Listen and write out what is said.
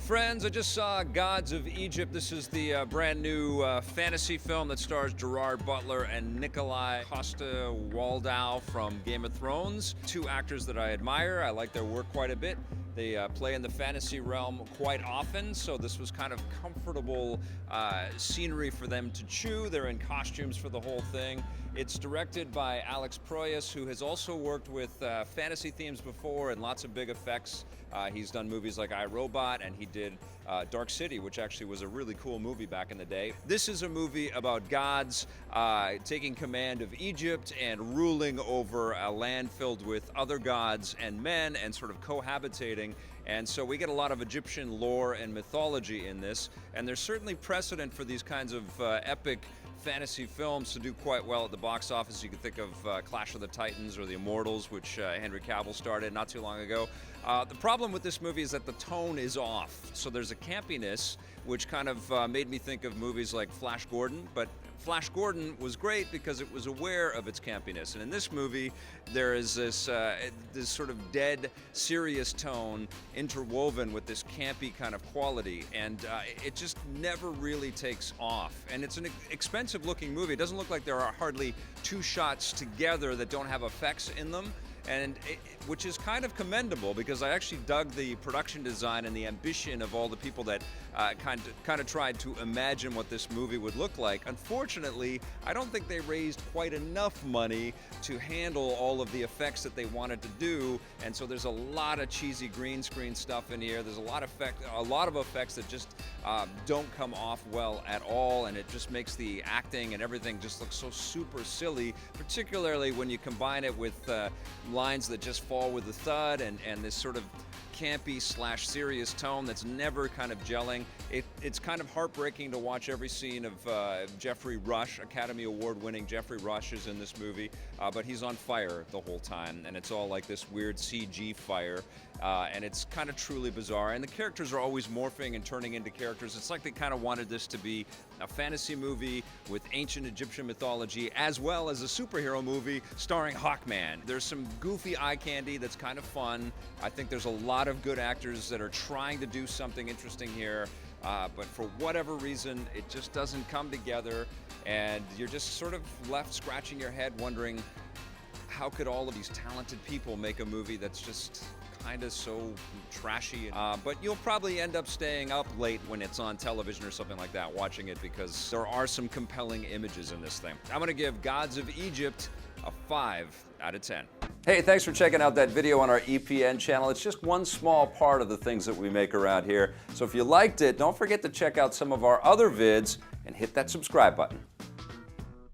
friends, I just saw Gods of Egypt. This is the brand new fantasy film that stars Gerard, Butler, and Nikolaj Waldau from Game of Thrones. Two actors that I admire. I like their work quite a bit. They play in the fantasy realm quite often, so this was kind of comfortable scenery for them to chew. They're in costumes for the whole thing. It's directed by Alex Proyas, who has also worked with fantasy themes before and lots of big effects. He's done movies like I, Robot, and he did Dark City, which actually was a really cool movie back in the day. This is a movie about gods taking command of Egypt and ruling over a land filled with other gods and men and sort of cohabitating. And so we get a lot of Egyptian lore and mythology in this, and there's certainly precedent for these kinds of epic fantasy films to do quite well at the box office. You can think of Clash of the Titans or The Immortals, which Henry Cavill started not too long ago. The problem with this movie is that the tone is off. So there's a campiness, which kind of made me think of movies like Flash Gordon, but Flash Gordon was great because it was aware of its campiness. And in this movie, there is this sort of dead, serious tone interwoven with this campy kind of quality. And it just never really takes off. And it's an expensive looking movie. It doesn't look like there are hardly two shots together that don't have effects in them. And which is kind of commendable because I actually dug the production design and the ambition of all the people that kind of tried to imagine what this movie would look like. Unfortunately, I don't think they raised quite enough money to handle all of the effects that they wanted to do, and so there's a lot of cheesy green screen stuff in here. There's a lot of effects that just don't come off well at all, and it just makes the acting and everything just look so super silly, particularly when you combine it with lines that just fall with a thud and this sort of campy / serious tone that's never kind of gelling. It's kind of heartbreaking to watch every scene of Jeffrey Rush. Academy Award winning Jeffrey Rush is in this movie, but he's on fire the whole time, and it's all like this weird CG fire, and it's kind of truly bizarre, and the characters are always morphing and turning into characters. It's like they kind of wanted this to be a fantasy movie with ancient Egyptian mythology as well as a superhero movie starring Hawkman. There's some goofy eye candy that's kind of fun. I think there's a lot of good actors that are trying to do something interesting here, but for whatever reason, it just doesn't come together, and you're just sort of left scratching your head wondering, how could all of these talented people make a movie that's just kind of so trashy? But you'll probably end up staying up late when it's on television or something like that, watching it, because there are some compelling images in this thing. I'm gonna give Gods of Egypt a 5 out of 10. Hey, thanks for checking out that video on our EPN channel. It's just one small part of the things that we make around here. So if you liked it, don't forget to check out some of our other vids and hit that subscribe button.